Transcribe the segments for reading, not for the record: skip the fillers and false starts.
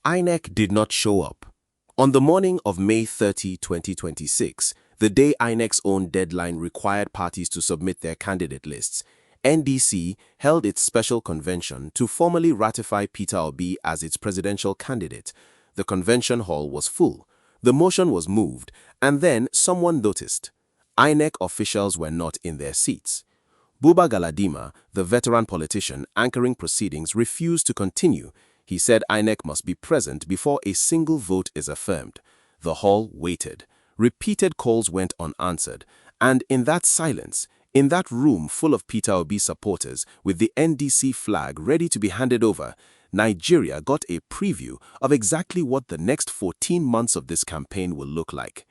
INEC did not show up. On the morning of May 30, 2026, the day INEC's own deadline required parties to submit their candidate lists, NDC held its special convention to formally ratify Peter Obi as its presidential candidate. The convention hall was full. The motion was moved, and then someone noticed. INEC officials were not in their seats. Buba Galadima, the veteran politician anchoring proceedings, refused to continue. He said INEC must be present before a single vote is affirmed. The hall waited. Repeated calls went unanswered. And in that silence, in that room full of Peter Obi supporters with the NDC flag ready to be handed over, Nigeria got a preview of exactly what the next 14 months of this campaign will look like.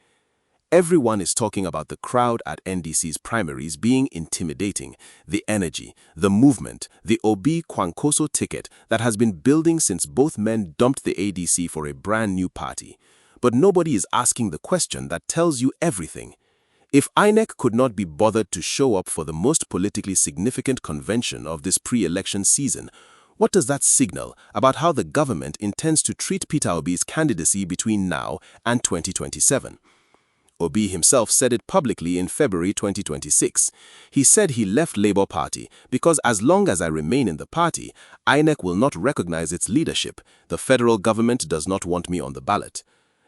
Everyone is talking about the crowd at NDC's primaries being intimidating, the energy, the movement, the Obi Kwankwaso ticket that has been building since both men dumped the ADC for a brand new party. But nobody is asking the question that tells you everything. If INEC could not be bothered to show up for the most politically significant convention of this pre-election season, what does that signal about how the government intends to treat Peter Obi's candidacy between now and 2027? Obi himself said it publicly in February 2026. He said he left Labour Party because as long as I remain in the party, INEC will not recognize its leadership. The federal government does not want me on the ballot.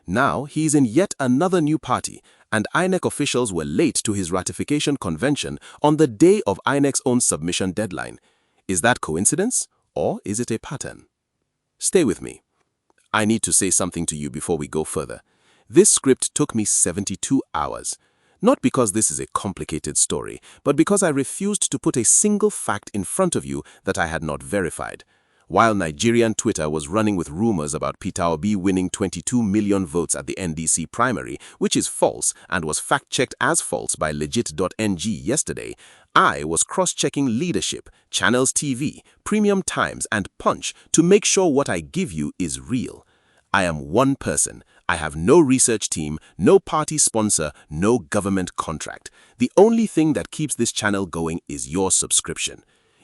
Now he is in yet another new party, and INEC officials were late to his ratification convention on the day of INEC's own submission deadline. Is that coincidence, or is it a pattern? Stay with me. I need to say something to you before we go further. This script took me 72 hours. Not because this is a complicated story, but because I refused to put a single fact in front of you that I had not verified. While Nigerian Twitter was running with rumors about Peter Obi winning 22 million votes at the NDC primary, which is false and was fact-checked as false by legit.ng yesterday, I was cross-checking Leadership, Channels TV, Premium Times, and Punch to make sure what I give you is real. I am one person. I have no research team, no party sponsor, no government contract. The only thing that keeps this channel going is your subscription.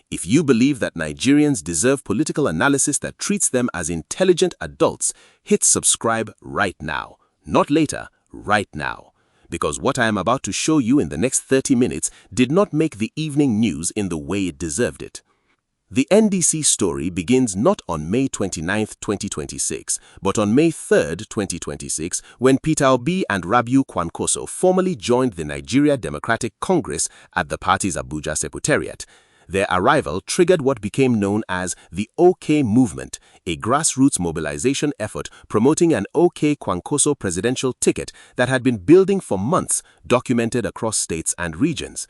If you believe that Nigerians deserve political analysis that treats them as intelligent adults, hit subscribe right now. Not later, right now. Because what I am about to show you in the next 30 minutes did not make the evening news in the way it deserved it. The NDC story begins not on May 29, 2026, but on May 3, 2026, when Peter Obi and Rabiu Kwankwaso formally joined the Nigeria Democratic Congress at the party's Abuja Secretariat. Their arrival triggered what became known as the OK Movement, a grassroots mobilization effort promoting an OK Kwankwaso presidential ticket that had been building for months, documented across states and regions.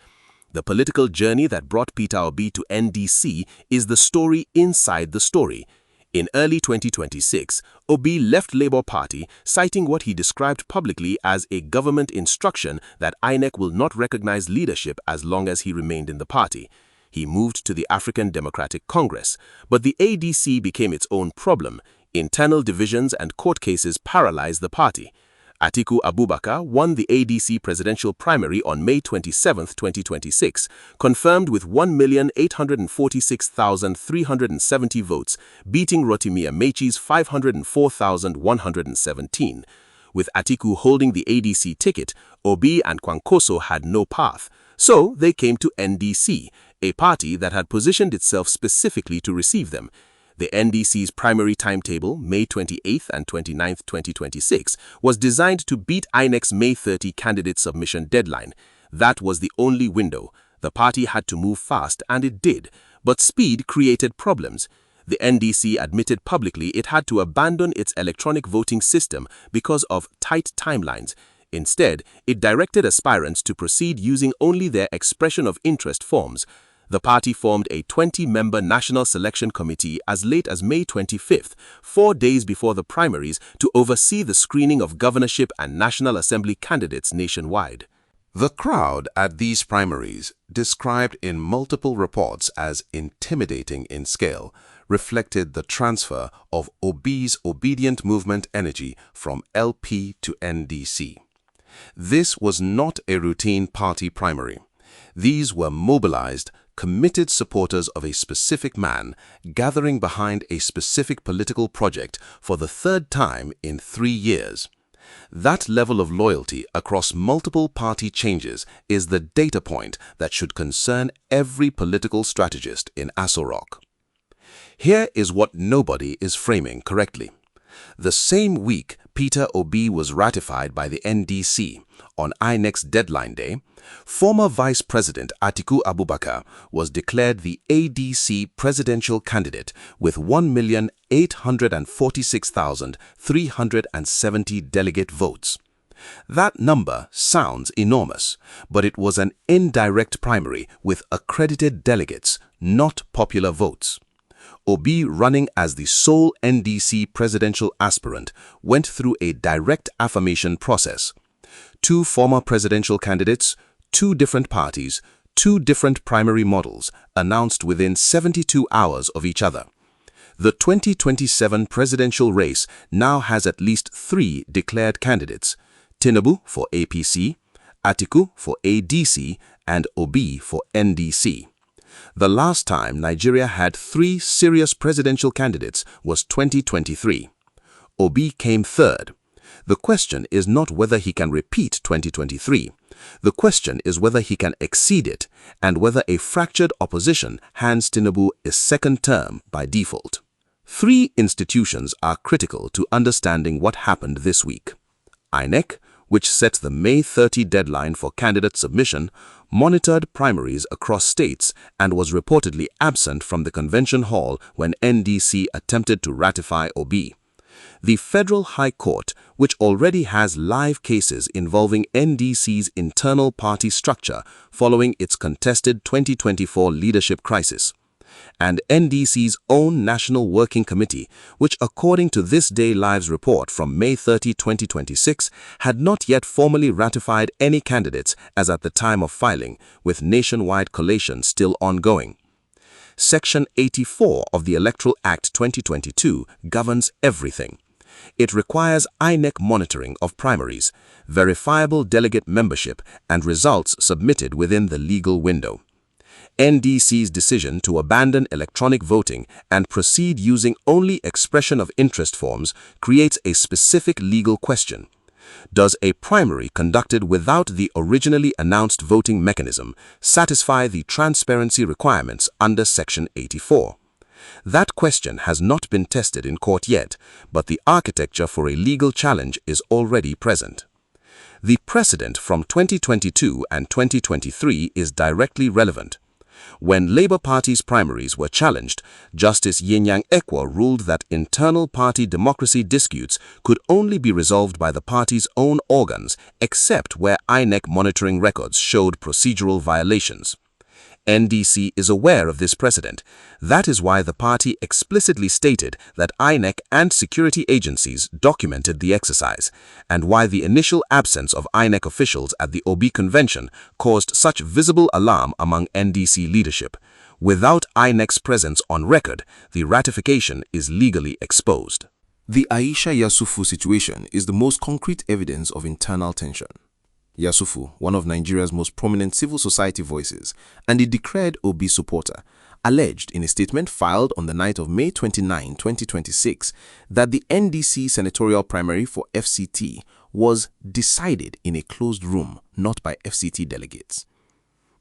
The political journey that brought Peter Obi to NDC is the story inside the story. In early 2026, Obi left Labour Party, citing what he described publicly as a government instruction that INEC will not recognize leadership as long as he remained in the party. He moved to the African Democratic Congress, but the ADC became its own problem. Internal divisions and court cases paralyzed the party. Atiku Abubakar won the ADC presidential primary on May 27, 2026, confirmed with 1,846,370 votes, beating Rotimi Amaechi's 504,117. With Atiku holding the ADC ticket, Obi and Kwankwaso had no path, so they came to NDC, a party that had positioned itself specifically to receive them. The NDC's primary timetable, May 28 and 29, 2026, was designed to beat INEC's May 30 candidate submission deadline. That was the only window. The party had to move fast, and it did. But speed created problems. The NDC admitted publicly it had to abandon its electronic voting system because of tight timelines. Instead, it directed aspirants to proceed using only their expression of interest forms. The party formed a 20-member National Selection Committee as late as May 25, 4 days before the primaries, to oversee the screening of governorship and National Assembly candidates nationwide. The crowd at these primaries, described in multiple reports as intimidating in scale, reflected the transfer of Obi's obedient movement energy from LP to NDC. This was not a routine party primary. These were mobilized, committed supporters of a specific man gathering behind a specific political project for the third time in 3 years. That level of loyalty across multiple party changes is the data point that should concern every political strategist in Aso Rock. Here is what nobody is framing correctly. The same week Peter Obi was ratified by the NDC on INEC's deadline day, former Vice President Atiku Abubakar was declared the ADC presidential candidate with 1,846,370 delegate votes. That number sounds enormous, but it was an indirect primary with accredited delegates, not popular votes. Obi, running as the sole NDC presidential aspirant, went through a direct affirmation process. 2 former presidential candidates, 2 different parties, 2 different primary models, announced within 72 hours of each other. The 2027 presidential race now has at least 3 declared candidates: Tinubu for APC, Atiku for ADC, and Obi for NDC. The last time Nigeria had 3 serious presidential candidates was 2023. Obi came third. The question is not whether he can repeat 2023. The question is whether he can exceed it, and whether a fractured opposition hands Tinubu a second term by default. 3 institutions are critical to understanding what happened this week. INEC, which sets the May 30 deadline for candidate submission, monitored primaries across states and was reportedly absent from the convention hall when NDC attempted to ratify Obi. The Federal High Court, which already has live cases involving NDC's internal party structure following its contested 2024 leadership crisis, and NDC's own National Working Committee, which according to This Day Live's report from May 30, 2026, had not yet formally ratified any candidates as at the time of filing, with nationwide collation still ongoing. Section 84 of the Electoral Act 2022 governs everything. It requires INEC monitoring of primaries, verifiable delegate membership, and results submitted within the legal window. NDC's decision to abandon electronic voting and proceed using only expression of interest forms creates a specific legal question. Does a primary conducted without the originally announced voting mechanism satisfy the transparency requirements under Section 84? That question has not been tested in court yet, but the architecture for a legal challenge is already present. The precedent from 2022 and 2023 is directly relevant. When Labour Party's primaries were challenged, Justice Yenyang Ekwa ruled that internal party democracy disputes could only be resolved by the party's own organs, except where INEC monitoring records showed procedural violations. NDC is aware of this precedent. That is why the party explicitly stated that INEC and security agencies documented the exercise, and why the initial absence of INEC officials at the Obi convention caused such visible alarm among NDC leadership. Without INEC's presence on record, the ratification is legally exposed. The Aisha Yesufu situation is the most concrete evidence of internal tension. Yesufu, one of Nigeria's most prominent civil society voices and a declared Obi supporter, alleged in a statement filed on the night of May 29, 2026, that the NDC senatorial primary for FCT was decided in a closed room, not by FCT delegates.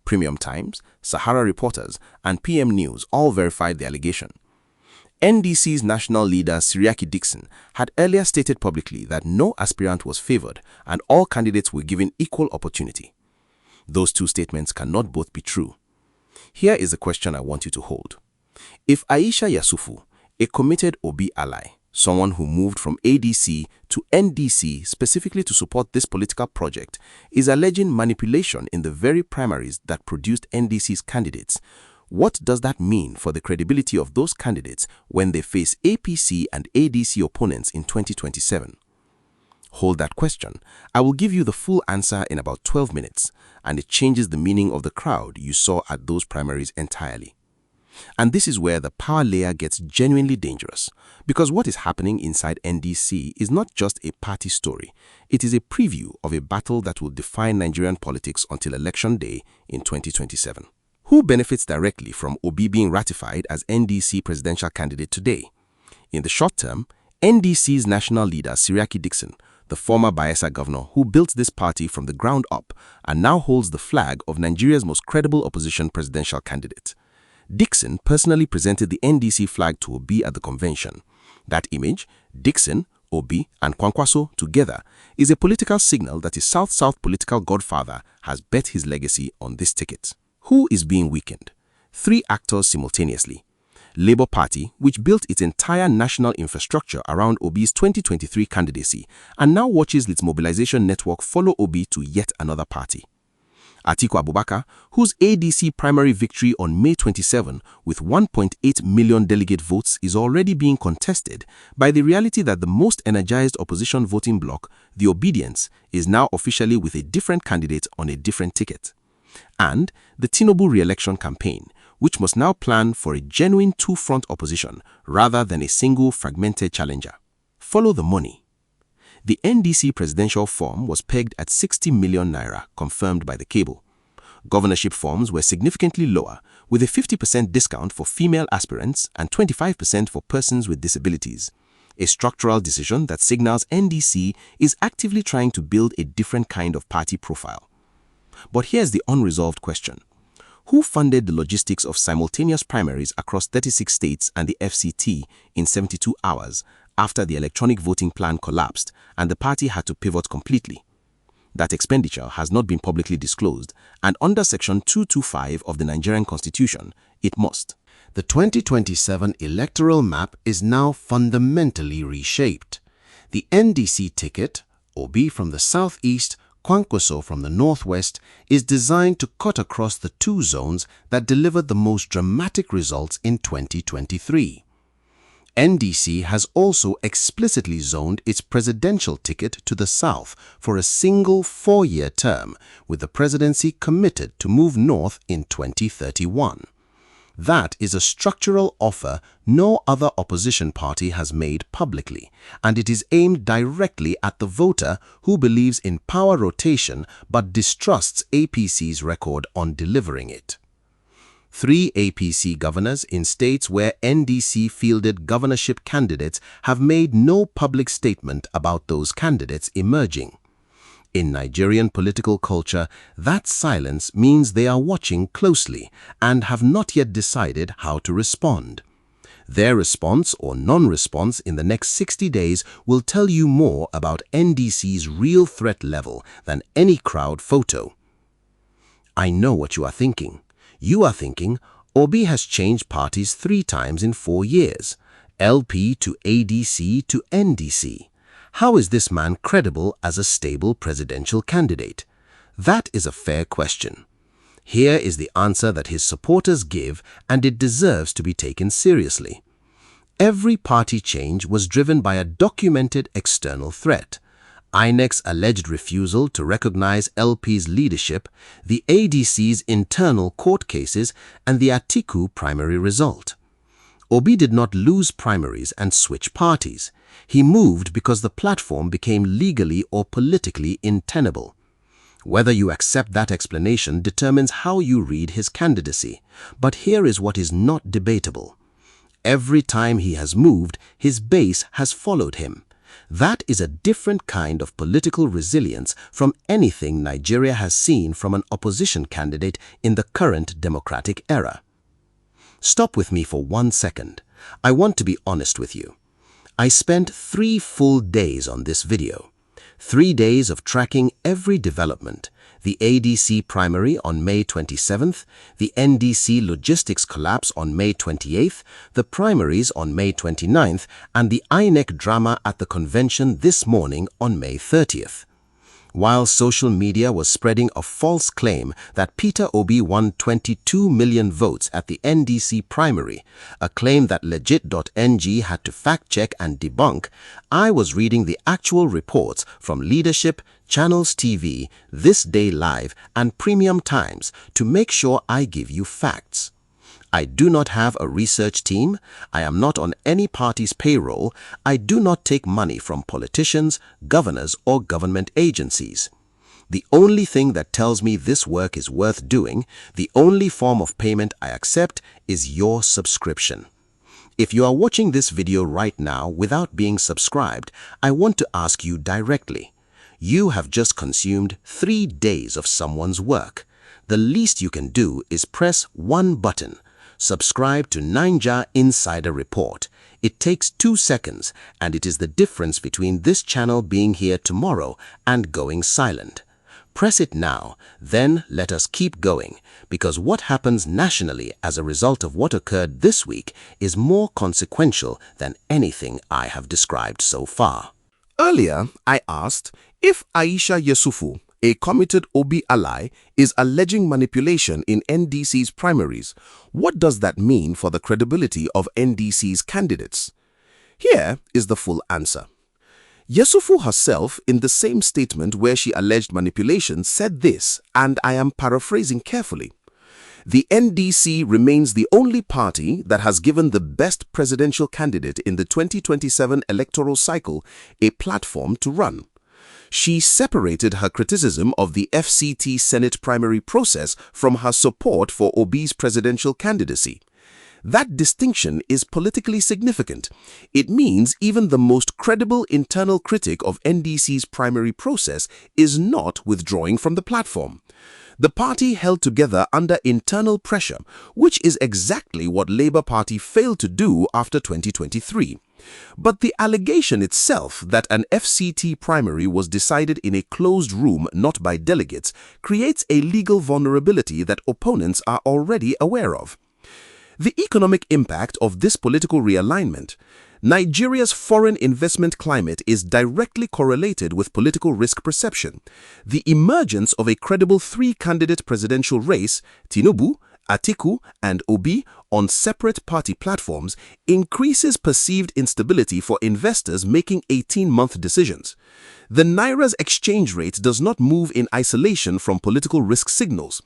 Premium Times, Sahara Reporters, and PM News all verified the allegation. NDC's national leader Siriaki Dixon had earlier stated publicly that no aspirant was favored and all candidates were given equal opportunity. Those 2 statements cannot both be true. Here is the question I want you to hold. If Aisha Yesufu, a committed Obi ally, someone who moved from ADC to NDC specifically to support this political project, is alleging manipulation in the very primaries that produced NDC's candidates, what does that mean for the credibility of those candidates when they face APC and ADC opponents in 2027? Hold that question. I will give you the full answer in about 12 minutes, and it changes the meaning of the crowd you saw at those primaries entirely. And this is where the power layer gets genuinely dangerous, because what is happening inside NDC is not just a party story. It is a preview of a battle that will define Nigerian politics until Election Day in 2027. Who benefits directly from Obi being ratified as NDC presidential candidate today? In the short term, NDC's national leader, Siriaki Dixon, the former Bayelsa governor who built this party from the ground up and now holds the flag of Nigeria's most credible opposition presidential candidate. Dixon personally presented the NDC flag to Obi at the convention. That image, Dixon, Obi, and Kwankwaso together, is a political signal that his South-South political godfather has bet his legacy on this ticket. Who is being weakened? Three actors simultaneously. Labour Party, which built its entire national infrastructure around Obi's 2023 candidacy and now watches its mobilization network follow Obi to yet another party. Atiku Abubakar, whose ADC primary victory on May 27 with 1.8 million delegate votes is already being contested by the reality that the most energized opposition voting bloc, the Obedience, is now officially with a different candidate on a different ticket. And the Tinubu re-election campaign, which must now plan for a genuine two-front opposition rather than a single fragmented challenger. Follow the money. The NDC presidential form was pegged at 60 million naira, confirmed by the cable. Governorship forms were significantly lower, with a 50% discount for female aspirants and 25% for persons with disabilities. A structural decision that signals NDC is actively trying to build a different kind of party profile. But here's the unresolved question. Who funded the logistics of simultaneous primaries across 36 states and the FCT in 72 hours after the electronic voting plan collapsed and the party had to pivot completely? That expenditure has not been publicly disclosed, and under Section 225 of the Nigerian Constitution, it must. The 2027 electoral map is now fundamentally reshaped. The NDC ticket, Obi from the southeast, Kwankwaso from the northwest, is designed to cut across the two zones that delivered the most dramatic results in 2023. NDC has also explicitly zoned its presidential ticket to the south for a single 4-year term, with the presidency committed to move north in 2031. That is a structural offer no other opposition party has made publicly, and it is aimed directly at the voter who believes in power rotation but distrusts APC's record on delivering it. 3 APC governors in states where NDC fielded governorship candidates have made no public statement about those candidates emerging. In Nigerian political culture, that silence means they are watching closely and have not yet decided how to respond. Their response or non-response in the next 60 days will tell you more about NDC's real threat level than any crowd photo. I know what you are thinking. You are thinking, Obi has changed parties 3 times in 4 years, LP to ADC to NDC. How is this man credible as a stable presidential candidate? That is a fair question. Here is the answer that his supporters give, and it deserves to be taken seriously. Every party change was driven by a documented external threat: INEC's alleged refusal to recognize LP's leadership, the ADC's internal court cases, and the Atiku primary result. Obi did not lose primaries and switch parties. He moved because the platform became legally or politically untenable. Whether you accept that explanation determines how you read his candidacy. But here is what is not debatable. Every time he has moved, his base has followed him. That is a different kind of political resilience from anything Nigeria has seen from an opposition candidate in the current democratic era. Stop with me for 1 second. I want to be honest with you. I spent 3 full days on this video. 3 days of tracking every development: the ADC primary on May 27th, the NDC logistics collapse on May 28th, the primaries on May 29th, and the INEC drama at the convention this morning on May 30th. While social media was spreading a false claim that Peter Obi won 22 million votes at the NDC primary, a claim that legit.ng had to fact-check and debunk, I was reading the actual reports from Leadership, Channels TV, This Day Live, and Premium Times to make sure I give you facts. I do not have a research team. I am not on any party's payroll. I do not take money from politicians, governors, or government agencies. The only thing that tells me this work is worth doing, the only form of payment I accept, is your subscription. If you are watching this video right now without being subscribed, I want to ask you directly. You have just consumed 3 days of someone's work. The least you can do is press one button. Subscribe to Ninja Insider Report. It takes 2 seconds, and it is the difference between this channel being here tomorrow and going silent. Press it now, then let us keep going, because what happens nationally as a result of what occurred this week is more consequential than anything I have described so far. Earlier, I asked if Aisha Yesufu, a committed Obi ally, is alleging manipulation in NDC's primaries. What does that mean for the credibility of NDC's candidates? Here is the full answer. Yesufu herself, in the same statement where she alleged manipulation, said this, and I am paraphrasing carefully. The NDC remains the only party that has given the best presidential candidate in the 2027 electoral cycle a platform to run. She separated her criticism of the FCT Senate primary process from her support for Obi's presidential candidacy. That distinction is politically significant. It means even the most credible internal critic of NDC's primary process is not withdrawing from the platform. The party held together under internal pressure, which is exactly what Labour Party failed to do after 2023. But the allegation itself that an FCT primary was decided in a closed room, not by delegates, creates a legal vulnerability that opponents are already aware of. The economic impact of this political realignment. Nigeria's foreign investment climate is directly correlated with political risk perception. The emergence of a credible 3-candidate presidential race, Tinubu, Atiku, and Obi, on separate party platforms, increases perceived instability for investors making 18-month decisions. The Naira's exchange rate does not move in isolation from political risk signals.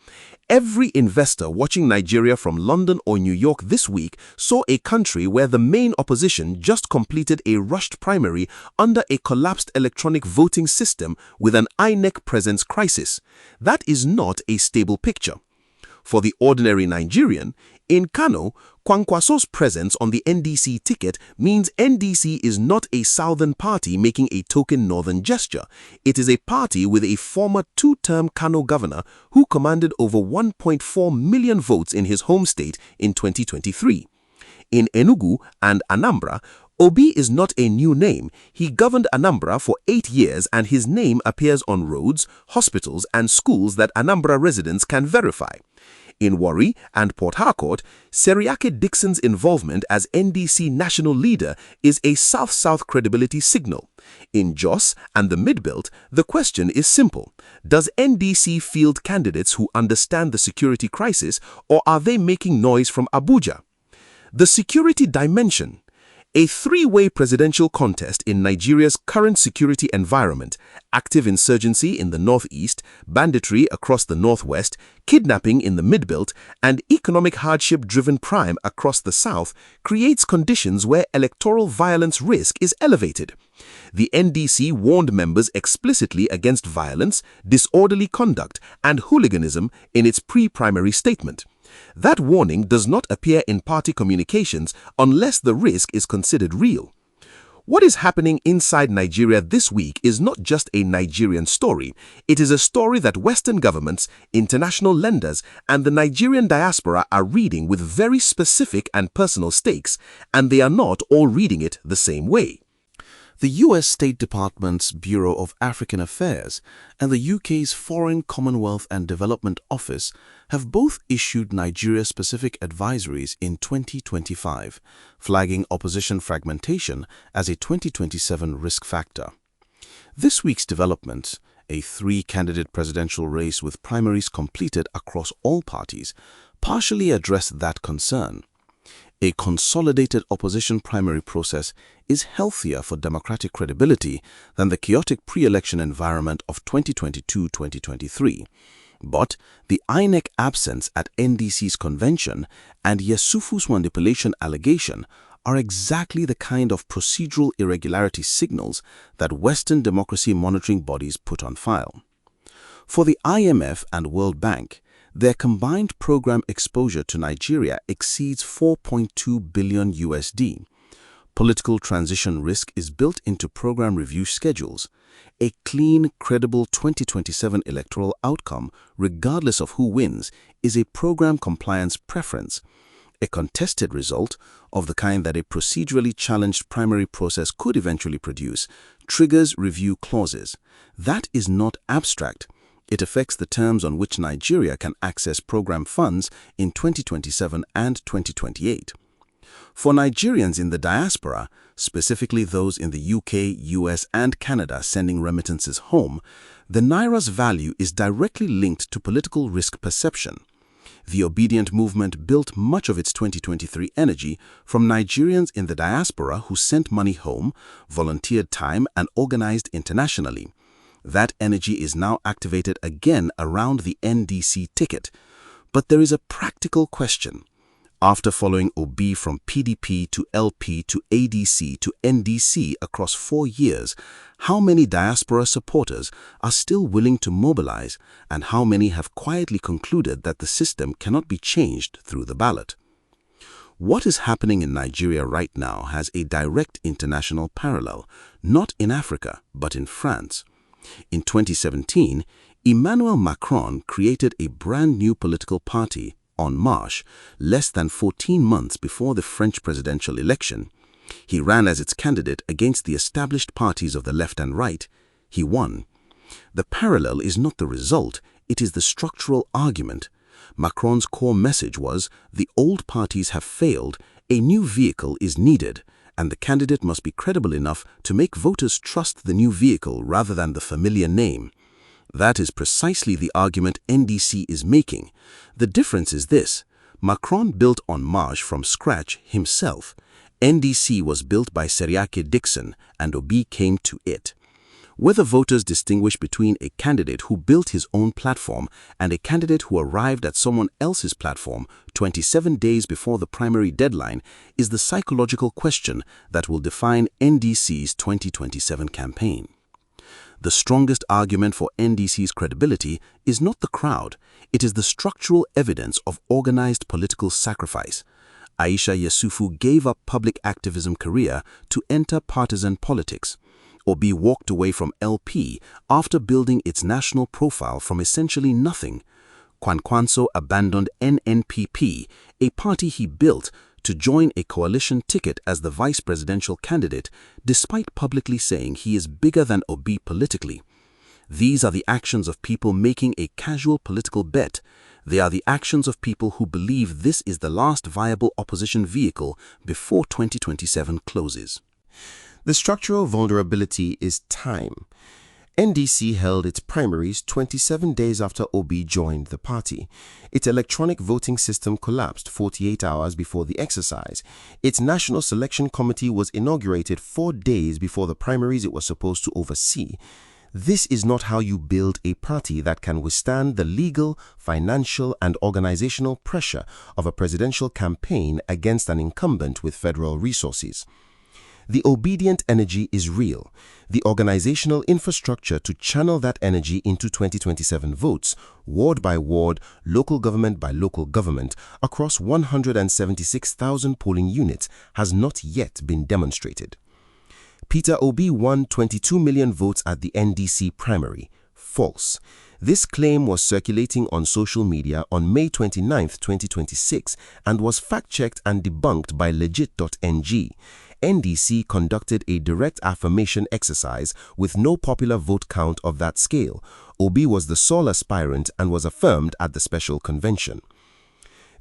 Every investor watching Nigeria from London or New York this week saw a country where the main opposition just completed a rushed primary under a collapsed electronic voting system with an INEC presence crisis. That is not a stable picture. For the ordinary Nigerian, in Kano, Kwankwaso's presence on the NDC ticket means NDC is not a southern party making a token northern gesture. It is a party with a former 2-term Kano governor who commanded over 1.4 million votes in his home state in 2023. In Enugu and Anambra, Obi is not a new name. He governed Anambra for 8 years and his name appears on roads, hospitals and schools that Anambra residents can verify. In Warri and Port Harcourt, Seriake Dixon's involvement as NDC national leader is a South-South credibility signal. In Jos and the Midbelt, the question is simple. Does NDC field candidates who understand the security crisis, or are they making noise from Abuja? The security dimension. A 3-way presidential contest in Nigeria's current security environment, active insurgency in the northeast, banditry across the northwest, kidnapping in the midbelt, and economic hardship-driven crime across the south, creates conditions where electoral violence risk is elevated. The NDC warned members explicitly against violence, disorderly conduct, and hooliganism in its pre-primary statement. That warning does not appear in party communications unless the risk is considered real. What is happening inside Nigeria this week is not just a Nigerian story. It is a story that Western governments, international lenders, and the Nigerian diaspora are reading with very specific and personal stakes, and they are not all reading it the same way. The US State Department's Bureau of African Affairs and the UK's Foreign, Commonwealth and Development Office have both issued Nigeria-specific advisories in 2025, flagging opposition fragmentation as a 2027 risk factor. This week's development, a 3-candidate presidential race with primaries completed across all parties, partially addressed that concern. A consolidated opposition primary process is healthier for democratic credibility than the chaotic pre-election environment of 2022-2023. But the INEC absence at NDC's convention and Yesufu's manipulation allegation are exactly the kind of procedural irregularity signals that Western democracy monitoring bodies put on file. For the IMF and World Bank, their combined program exposure to Nigeria exceeds $4.2 billion USD. Political transition risk is built into program review schedules. A clean, credible 2027 electoral outcome, regardless of who wins, is a program compliance preference. A contested result, of the kind that a procedurally challenged primary process could eventually produce, triggers review clauses. That is not abstract. It affects the terms on which Nigeria can access program funds in 2027 and 2028. For Nigerians in the diaspora, specifically those in the UK, US, and Canada sending remittances home, the Naira's value is directly linked to political risk perception. The Obedient movement built much of its 2023 energy from Nigerians in the diaspora who sent money home, volunteered time, and organized internationally. That energy is now activated again around the NDC ticket. But there is a practical question. After following Obi from PDP to LP to ADC to NDC across 4 years, how many diaspora supporters are still willing to mobilize, and how many have quietly concluded that the system cannot be changed through the ballot? What is happening in Nigeria right now has a direct international parallel, not in Africa, but in France. In 2017, Emmanuel Macron created a brand new political party, En Marche, less than 14 months before the French presidential election. He ran as its candidate against the established parties of the left and right. He won. The parallel is not the result, it is the structural argument. Macron's core message was, the old parties have failed, a new vehicle is needed, and the candidate must be credible enough to make voters trust the new vehicle rather than the familiar name. That is precisely the argument NDC is making. The difference is this: Macron built En Marche from scratch himself. NDC was built by Seriake Dickson, and Obi came to it. Whether voters distinguish between a candidate who built his own platform and a candidate who arrived at someone else's platform 27 days before the primary deadline is the psychological question that will define NDC's 2027 campaign. The strongest argument for NDC's credibility is not the crowd, it is the structural evidence of organized political sacrifice. Aisha Yesufu gave up public activism career to enter partisan politics. Obi walked away from LP after building its national profile from essentially nothing. Kwankwaso abandoned NNPP, a party he built, to join a coalition ticket as the vice presidential candidate, despite publicly saying he is bigger than Obi politically. These are the actions of people making a casual political bet. They are the actions of people who believe this is the last viable opposition vehicle before 2027 closes. The structural vulnerability is time. NDC held its primaries 27 days after Obi joined the party. Its electronic voting system collapsed 48 hours before the exercise. Its National Selection Committee was inaugurated 4 days before the primaries it was supposed to oversee. This is not how you build a party that can withstand the legal, financial, and organizational pressure of a presidential campaign against an incumbent with federal resources. The obedient energy is real. The organizational infrastructure to channel that energy into 2027 votes, ward by ward, local government by local government, across 176,000 polling units has not yet been demonstrated. Peter Obi won 22 million votes at the NDC primary. False. This claim was circulating on social media on May 29, 2026 and was fact-checked and debunked by legit.ng. NDC conducted a direct affirmation exercise with no popular vote count of that scale. Obi was the sole aspirant and was affirmed at the special convention.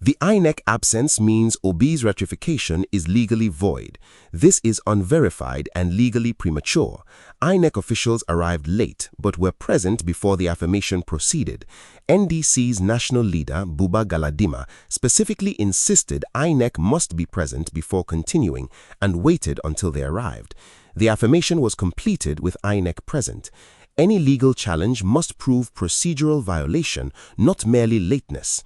The INEC absence means Obi's ratification is legally void. This is unverified and legally premature. INEC officials arrived late but were present before the affirmation proceeded. NDC's national leader, Buba Galadima, specifically insisted INEC must be present before continuing and waited until they arrived. The affirmation was completed with INEC present. Any legal challenge must prove procedural violation, not merely lateness.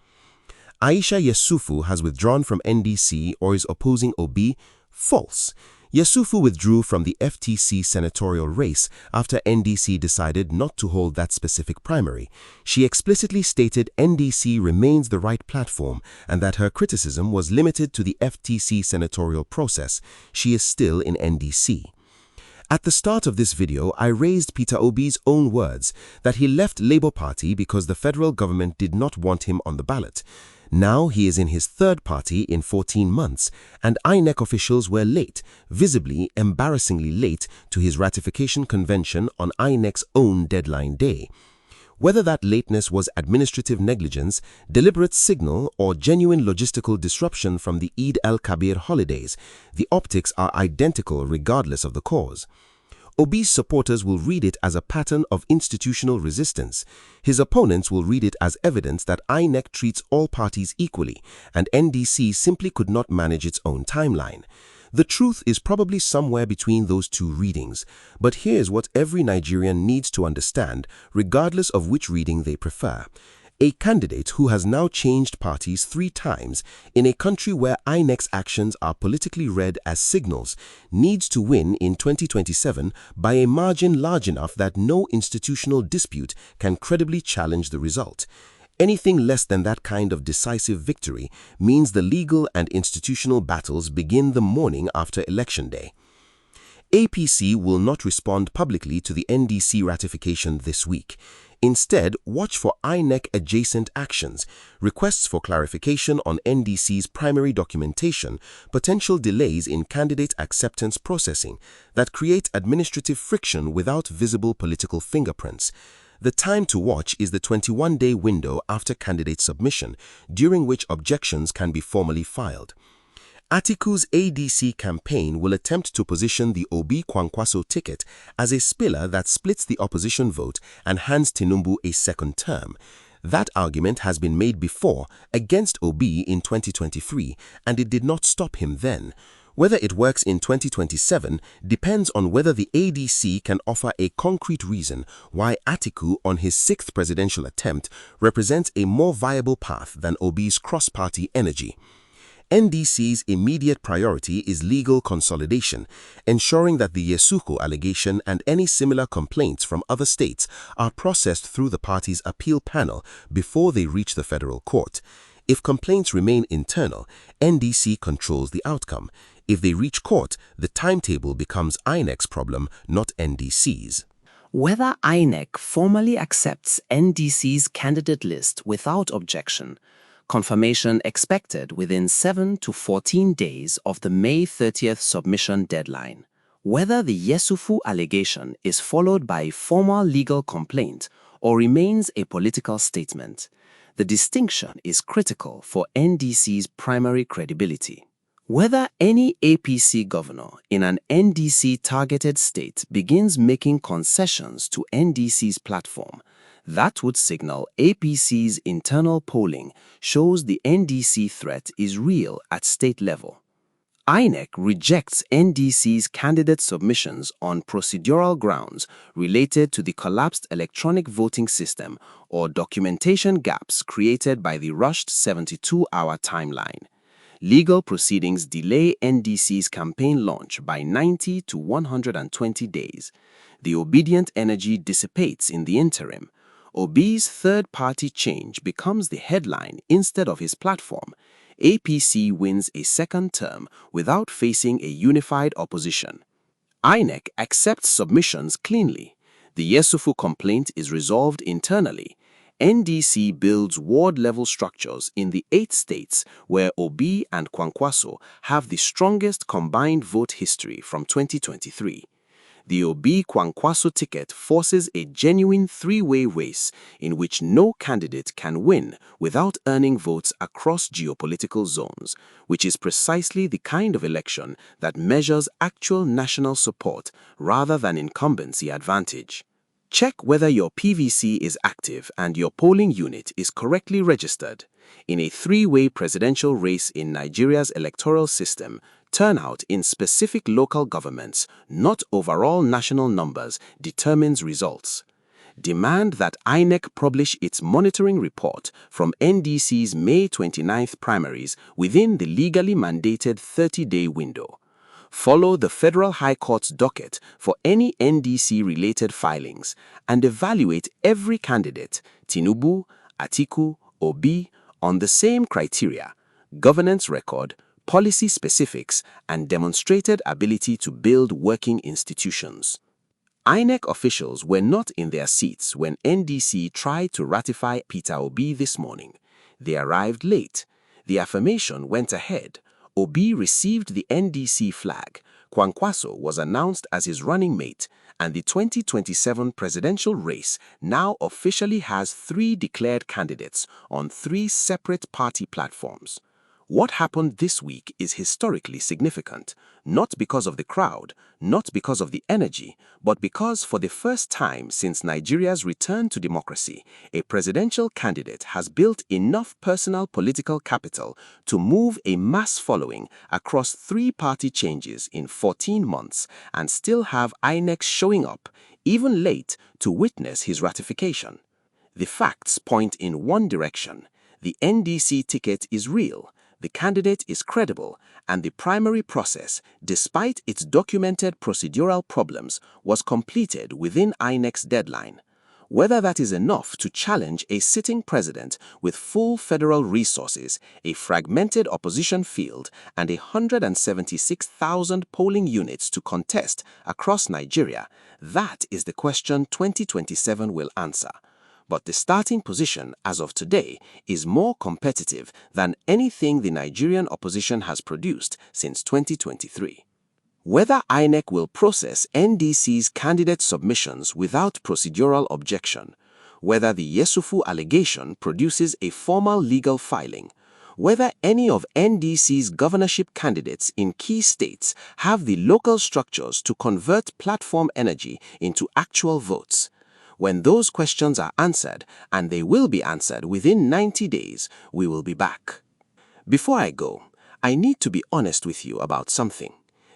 Aisha Yesufu has withdrawn from NDC or is opposing Obi. False. Yesufu withdrew from the FTC senatorial race after NDC decided not to hold that specific primary. She explicitly stated NDC remains the right platform and that her criticism was limited to the FTC senatorial process. She is still in NDC. At the start of this video, I raised Peter Obi's own words that he left Labour Party because the federal government did not want him on the ballot. Now he is in his third party in 14 months, and INEC officials were late, visibly, embarrassingly late, to his ratification convention on INEC's own deadline day. Whether that lateness was administrative negligence, deliberate signal, or genuine logistical disruption from the Eid al-Kabir holidays, the optics are identical regardless of the cause. Obi's supporters will read it as a pattern of institutional resistance. His opponents will read it as evidence that INEC treats all parties equally, and NDC simply could not manage its own timeline. The truth is probably somewhere between those two readings, but here's what every Nigerian needs to understand, regardless of which reading they prefer. A candidate who has now changed parties 3 times in a country where INEC's actions are politically read as signals needs to win in 2027 by a margin large enough that no institutional dispute can credibly challenge the result. Anything less than that kind of decisive victory means the legal and institutional battles begin the morning after Election Day. APC will not respond publicly to the NDC ratification this week. Instead, watch for INEC-adjacent actions, requests for clarification on NDC's primary documentation, potential delays in candidate acceptance processing that create administrative friction without visible political fingerprints. The time to watch is the 21-day window after candidate submission, during which objections can be formally filed. Atiku's ADC campaign will attempt to position the Obi Kwankwaso ticket as a spiller that splits the opposition vote and hands Tinubu a second term. That argument has been made before against Obi in 2023, and it did not stop him then. Whether it works in 2027 depends on whether the ADC can offer a concrete reason why Atiku, on his 6th presidential attempt, represents a more viable path than Obi's cross-party energy. NDC's immediate priority is legal consolidation, ensuring that the Yesufu allegation and any similar complaints from other states are processed through the party's appeal panel before they reach the federal court. If complaints remain internal, NDC controls the outcome. If they reach court, the timetable becomes INEC's problem, not NDC's. Whether INEC formally accepts NDC's candidate list without objection, confirmation expected within 7 to 14 days of the May 30th submission deadline. Whether the Yesufu allegation is followed by a formal legal complaint or remains a political statement, the distinction is critical for NDC's primary credibility. Whether any APC governor in an NDC-targeted state begins making concessions to NDC's platform, that would signal APC's internal polling shows the NDC threat is real at state level. INEC rejects NDC's candidate submissions on procedural grounds related to the collapsed electronic voting system or documentation gaps created by the rushed 72-hour timeline. Legal proceedings delay NDC's campaign launch by 90 to 120 days. The obedient energy dissipates in the interim. Obi's third-party change becomes the headline instead of his platform. APC wins a second term without facing a unified opposition. INEC accepts submissions cleanly. The Yesufu complaint is resolved internally. NDC builds ward-level structures in the 8 states where Obi and Kwankwaso have the strongest combined vote history from 2023. The Obi-Kwankwaso ticket forces a genuine 3-way race in which no candidate can win without earning votes across geopolitical zones, which is precisely the kind of election that measures actual national support rather than incumbency advantage. Check whether your PVC is active and your polling unit is correctly registered. In a 3-way presidential race in Nigeria's electoral system, turnout in specific local governments, not overall national numbers, determines results. Demand that INEC publish its monitoring report from NDC's May 29th primaries within the legally mandated 30-day window. follow the Federal High Court's docket for any NDC-related filings, and evaluate every candidate, Tinubu, Atiku, Obi, on the same criteria: governance record, policy specifics, and demonstrated ability to build working institutions. INEC officials were not in their seats when NDC tried to ratify Peter Obi this morning. They arrived late. The affirmation went ahead. Obi received the NDC flag. Kwankwaso was announced as his running mate, and the 2027 presidential race now officially has 3 declared candidates on 3 separate party platforms. What happened this week is historically significant, not because of the crowd, not because of the energy, but because for the first time since Nigeria's return to democracy, a presidential candidate has built enough personal political capital to move a mass following across 3 party changes in 14 months and still have INEC showing up, even late, to witness his ratification. The facts point in one direction. The NDC ticket is real. The candidate is credible, and the primary process, despite its documented procedural problems, was completed within INEC's deadline. Whether that is enough to challenge a sitting president with full federal resources, a fragmented opposition field, and 176,000 polling units to contest across Nigeria, that is the question 2027 will answer. But the starting position as of today is more competitive than anything the Nigerian opposition has produced since 2023. Whether INEC will process NDC's candidate submissions without procedural objection, whether the Yesufu allegation produces a formal legal filing, whether any of NDC's governorship candidates in key states have the local structures to convert platform energy into actual votes. When those questions are answered, and they will be answered within 90 days, we will be back. Before I go, I need to be honest with you about something.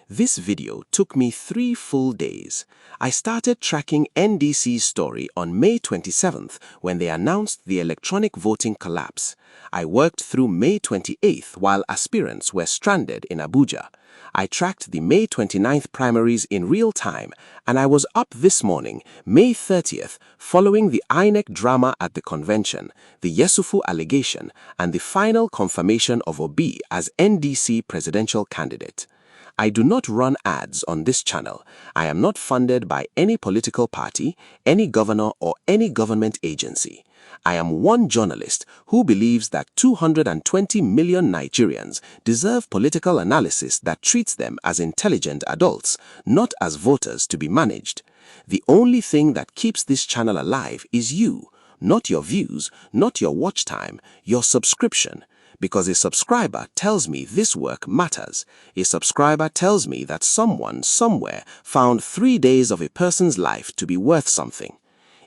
This video took me 3 full days. I started tracking NDC's story on May 27th when they announced the electronic voting collapse. I worked through May 28th while aspirants were stranded in Abuja. I tracked the May 29th primaries in real time, and I was up this morning, May 30th, following the INEC drama at the convention, the Yesufu allegation, and the final confirmation of Obi as NDC presidential candidate. I do not run ads on this channel. I am not funded by any political party, any governor, or any government agency. I am one journalist who believes that 220 million Nigerians deserve political analysis that treats them as intelligent adults, not as voters to be managed. The only thing that keeps this channel alive is you, not your views, not your watch time, your subscription. Because a subscriber tells me this work matters. A subscriber tells me that someone somewhere found 3 days of a person's life to be worth something.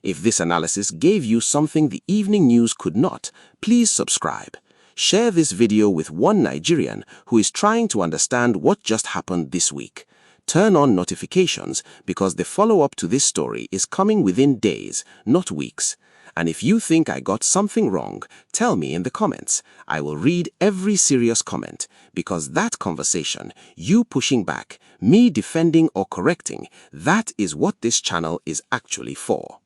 If this analysis gave you something the evening news could not, please subscribe. Share this video with one Nigerian who is trying to understand what just happened this week. Turn on notifications because the follow-up to this story is coming within days, not weeks. And if you think I got something wrong, tell me in the comments. I will read every serious comment, because that conversation, you pushing back, me defending or correcting, that is what this channel is actually for.